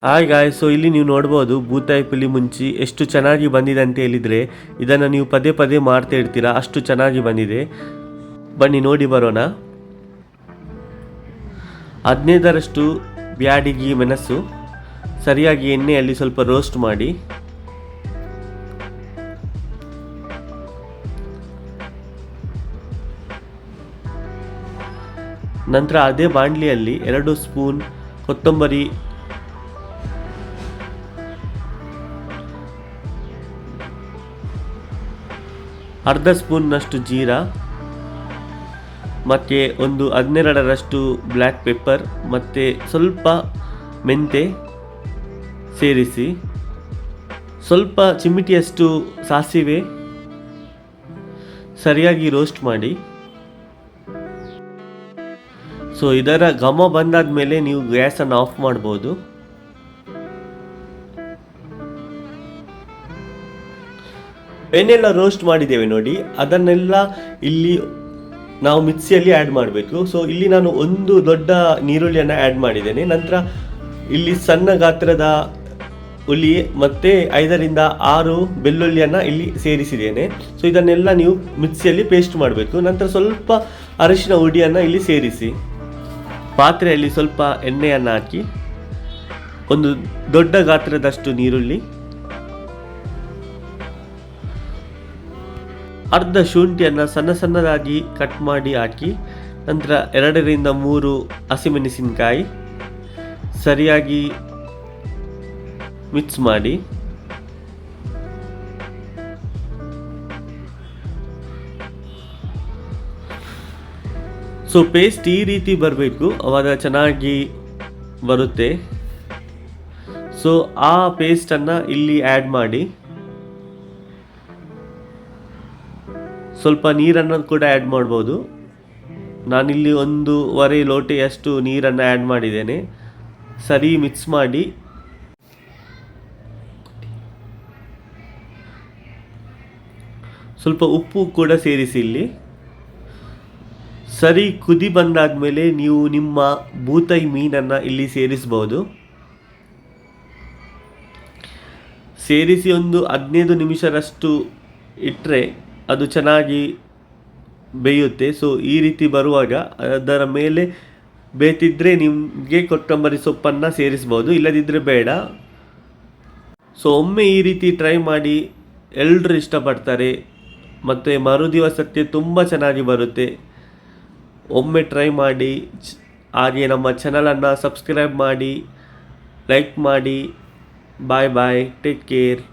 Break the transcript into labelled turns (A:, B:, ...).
A: Hi ಗಾಯ್, so ಇಲ್ಲಿ ನೀವು ನೋಡ್ಬೋದು ಬೂತಾಯಿ ಪುಲಿ ಮುಂಚಿ ಎಷ್ಟು ಚೆನ್ನಾಗಿ ಬಂದಿದೆ ಅಂತ ಹೇಳಿದರೆ ಇದನ್ನು ನೀವು ಪದೇ ಪದೇ ಮಾಡ್ತಾ ಇರ್ತೀರಾ, ಅಷ್ಟು ಚೆನ್ನಾಗಿ ಬಂದಿದೆ. ಬನ್ನಿ ನೋಡಿ ಬರೋಣ. 15ರಷ್ಟು ಬ್ಯಾಡಿಗೆ ಮೆಣಸು ಸರಿಯಾಗಿ ಎಣ್ಣೆಯಲ್ಲಿ ಸ್ವಲ್ಪ ರೋಸ್ಟ್ ಮಾಡಿ, ನಂತರ ಅದೇ ಬಾಣಲಿಯಲ್ಲಿ 2 ಸ್ಪೂನ್ ಕೊತ್ತಂಬರಿ, ಅರ್ಧ ಸ್ಪೂನ್ನಷ್ಟು ಜೀರಾ ಮತ್ತು ಒಂದು 12ರಷ್ಟು ಬ್ಲ್ಯಾಕ್ ಪೆಪ್ಪರ್ ಮತ್ತು ಸ್ವಲ್ಪ ಮೆಂತೆ ಸೇರಿಸಿ, ಸ್ವಲ್ಪ ಚಿಮಿಟಿಯಷ್ಟು ಸಾಸಿವೆ ಸರಿಯಾಗಿ ರೋಸ್ಟ್ ಮಾಡಿ. ಸೊ ಇದರ ಘಮ ಬಂದಾದ ಮೇಲೆ ನೀವು ಗ್ಯಾಸನ್ನು ಆಫ್ ಮಾಡ್ಬೋದು. ಏನೆಲ್ಲ ರೋಸ್ಟ್ ಮಾಡಿದ್ದೇವೆ ನೋಡಿ, ಅದನ್ನೆಲ್ಲ ಇಲ್ಲಿ ನಾವು ಮಿಕ್ಸಿಯಲ್ಲಿ ಆ್ಯಡ್ ಮಾಡಬೇಕು. ಸೊ ಇಲ್ಲಿ ನಾನು ಒಂದು ದೊಡ್ಡ ನೀರುಳ್ಳಿಯನ್ನು ಆ್ಯಡ್ ಮಾಡಿದ್ದೇನೆ. ನಂತರ ಇಲ್ಲಿ ಸಣ್ಣ ಗಾತ್ರದ ಹುಳಿ ಮತ್ತು 5ರಿಂದ 6 ಬೆಳ್ಳುಳ್ಳಿಯನ್ನು ಇಲ್ಲಿ ಸೇರಿಸಿದ್ದೇನೆ. ಸೊ ಇದನ್ನೆಲ್ಲ ನೀವು ಮಿಕ್ಸಿಯಲ್ಲಿ ಪೇಸ್ಟ್ ಮಾಡಬೇಕು. ನಂತರ ಸ್ವಲ್ಪ ಅರಿಶಿನ ಹುಡಿಯನ್ನು ಇಲ್ಲಿ ಸೇರಿಸಿ, ಪಾತ್ರೆಯಲ್ಲಿ ಸ್ವಲ್ಪ ಎಣ್ಣೆಯನ್ನು ಹಾಕಿ, ಒಂದು ದೊಡ್ಡ ಗಾತ್ರದಷ್ಟು ನೀರುಳ್ಳಿ, ಅರ್ಧ ಶುಂಠಿಯನ್ನು ಸಣ್ಣ ಸಣ್ಣದಾಗಿ ಕಟ್ ಮಾಡಿ ಹಾಕಿ, ನಂತರ 2ರಿಂದ 3 ಹಸಿಮೆಣಸಿನಕಾಯಿ ಸರಿಯಾಗಿ ಮಿಕ್ಸ್ ಮಾಡಿ. ಸೊ ಪೇಸ್ಟ್ ಈ ರೀತಿ ಬರಬೇಕು, ಅವಾಗ ಚೆನ್ನಾಗಿ ಬರುತ್ತೆ. ಸೊ ಆ ಪೇಸ್ಟನ್ನು ಇಲ್ಲಿ ಆ್ಯಡ್ ಮಾಡಿ, ಸ್ವಲ್ಪ ನೀರನ್ನು ಕೂಡ ಆ್ಯಡ್ ಮಾಡ್ಬೋದು. ನಾನಿಲ್ಲಿ 1.5 ಲೋಟೆಯಷ್ಟು ನೀರನ್ನು ಆ್ಯಡ್ ಮಾಡಿದ್ದೇನೆ. ಸರಿ ಮಿಕ್ಸ್ ಮಾಡಿ, ಸ್ವಲ್ಪ ಉಪ್ಪು ಕೂಡ ಸೇರಿಸಿ. ಇಲ್ಲಿ ಸರಿ ಕುದಿ ಬಂದಾದ ಮೇಲೆ ನೀವು ನಿಮ್ಮ ಬೂತಾಯಿ ಮೀನನ್ನು ಇಲ್ಲಿ ಸೇರಿಸ್ಬೋದು. ಸೇರಿಸಿ ಒಂದು 15 ನಿಮಿಷದಷ್ಟು ಇಟ್ಟರೆ ಅದು ಚೆನ್ನಾಗಿ ಬೇಯುತ್ತೆ. ಸೊ ಈ ರೀತಿ ಬರುವಾಗ ಅದರ ಮೇಲೆ ಬೇಯ್ತಿದ್ರೆ ನಿಮಗೆ ಕೊತ್ತಂಬರಿ ಸೊಪ್ಪನ್ನು ಸೇರಿಸ್ಬೋದು, ಇಲ್ಲದಿದ್ದರೆ ಬೇಡ. ಸೊ ಒಮ್ಮೆ ಈ ರೀತಿ ಟ್ರೈ ಮಾಡಿ, ಎಲ್ಲರೂ ಇಷ್ಟಪಡ್ತಾರೆ ಮತ್ತು ಮರುದಿವಸಕ್ಕೆ ತುಂಬ ಚೆನ್ನಾಗಿ ಬರುತ್ತೆ. ಒಮ್ಮೆ ಟ್ರೈ ಮಾಡಿ. ಹಾಗೆ ನಮ್ಮ ಚಾನಲನ್ನು ಸಬ್ಸ್ಕ್ರೈಬ್ ಮಾಡಿ, ಲೈಕ್ ಮಾಡಿ. ಬಾಯ್ ಬಾಯ್, ಟೇಕ್ ಕೇರ್.